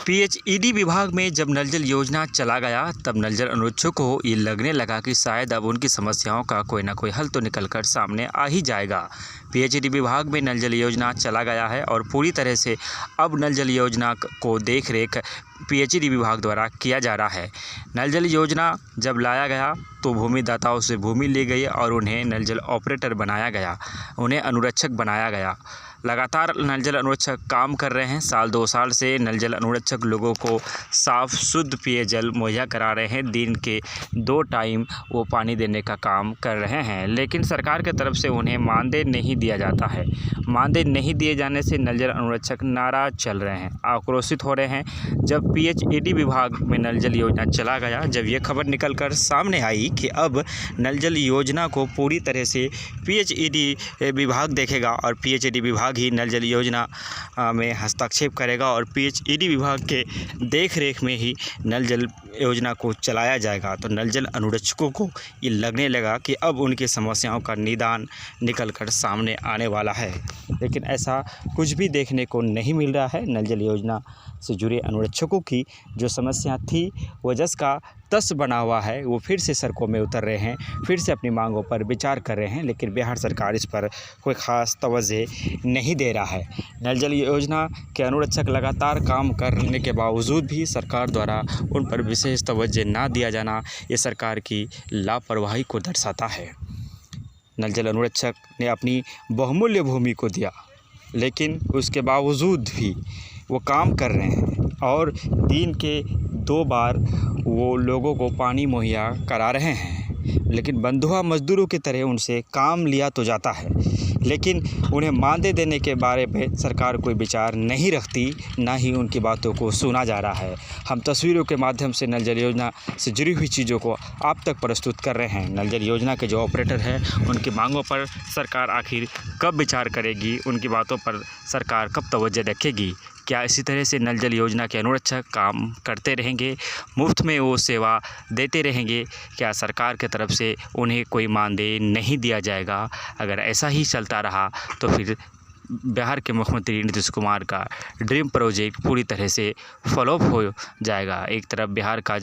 PHED विभाग में जब नल जल योजना चला गया तब नल जल अनुरक्षकों को ये लगने लगा कि शायद अब उनकी समस्याओं का कोई ना कोई हल तो निकलकर सामने आ ही जाएगा। पीएचईडी विभाग में नल जल योजना चला गया है और पूरी तरह से अब नल जल योजना को देख रेख पीएचईडी विभाग द्वारा किया जा रहा है। नल जल योजना जब लाया गया तो भूमिदाताओं से भूमि ली गई और उन्हें नल जल ऑपरेटर बनाया गया, उन्हें अनुरक्षक बनाया गया। लगातार नल जल अनुरक्षक काम कर रहे हैं। साल 2 साल से नल जल अनुरक्षक लोगों को साफ़ शुद्ध पेयजल मुहैया करा रहे हैं। दिन के 2 टाइम वो पानी देने का काम कर रहे हैं, लेकिन सरकार की तरफ से उन्हें मानदेय नहीं दिया जाता है। मानदेय नहीं दिए जाने से नल जल अनुरक्षक नाराज़ चल रहे हैं, आक्रोशित हो रहे हैं। जब पीएचईडी विभाग में नल जल योजना चला गया, जब ये खबर निकल कर सामने आई कि अब नल जल योजना को पूरी तरह से पीएचईडी विभाग देखेगा और पीएचईडी विभाग ही नल जल योजना में हस्तक्षेप करेगा और पीएचईडी विभाग के देख रेख में ही नल जल योजना को चलाया जाएगा, तो नल जल अनुरक्षकों को ये लगने लगा कि अब उनकी समस्याओं का निदान निकल कर सामने आने वाला है। लेकिन ऐसा कुछ भी देखने को नहीं मिल रहा है। नल जल योजना से जुड़े अनुरक्षकों की जो समस्या थी वो जस का तस बना हुआ है, वो फिर से सड़कों में उतर रहे हैं, फिर से अपनी मांगों पर विचार कर रहे हैं, लेकिन बिहार सरकार इस पर कोई ख़ास तवज्जो नहीं दे रहा है। नल जल योजना के अनुरक्षक लगातार काम करने के बावजूद भी सरकार द्वारा उन पर विशेष तवज्जो ना दिया जाना ये सरकार की लापरवाही को दर्शाता है। नल जल अनुरक्षक ने अपनी बहुमूल्य भूमि को दिया, लेकिन उसके बावजूद भी वो काम कर रहे हैं और दिन के 2 बार वो लोगों को पानी मुहैया करा रहे हैं, लेकिन बंधुआ मजदूरों की तरह उनसे काम लिया तो जाता है, लेकिन उन्हें मानदेय देने के बारे में सरकार कोई विचार नहीं रखती, ना ही उनकी बातों को सुना जा रहा है। हम तस्वीरों के माध्यम से नल जल योजना से जुड़ी हुई चीज़ों को आप तक प्रस्तुत कर रहे हैं। नल जल योजना के जो ऑपरेटर हैं उनकी मांगों पर सरकार आखिर कब विचार करेगी, उनकी बातों पर सरकार कब तवज्जो रखेगी? क्या इसी तरह से नल जल योजना के अनुरक्षक काम करते रहेंगे, मुफ्त में वो सेवा देते रहेंगे? क्या सरकार की तरफ से उन्हें कोई मानदेय नहीं दिया जाएगा? अगर ऐसा ही चलता रहा तो फिर बिहार के मुख्यमंत्री नीतीश कुमार का ड्रीम प्रोजेक्ट पूरी तरह से फ्लॉप हो जाएगा। एक तरफ बिहार का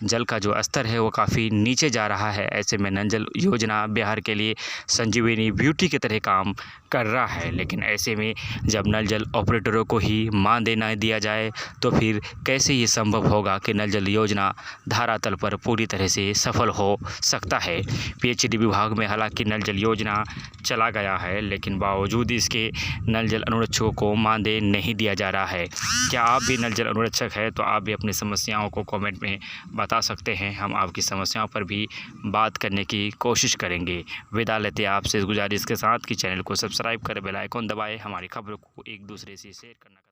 जल का जो स्तर है वो काफ़ी नीचे जा रहा है। ऐसे में नल जल योजना बिहार के लिए संजीवनी ब्यूटी की तरह काम कर रहा है, लेकिन ऐसे में जब नल जल ऑपरेटरों को ही मानदेय न दिया जाए तो फिर कैसे ये संभव होगा कि नल जल योजना धरातल पर पूरी तरह से सफल हो सकता है? पीएचईडी विभाग में हालांकि नल जल योजना चला गया है, लेकिन बावजूद इसके नल जल अनुरक्षकों को मानदेय नहीं दिया जा रहा है। क्या आप भी नल जल अनुरक्षक हैं तो आप भी अपनी समस्याओं को कमेंट में बता सकते हैं। हम आपकी समस्याओं पर भी बात करने की कोशिश करेंगे। विदा लेते हैं आपसे इस गुजारिश के साथ कि चैनल को सब्सक्राइब करें, बेल आइकन दबाएं, हमारी खबरों को एक दूसरे से शेयर करना।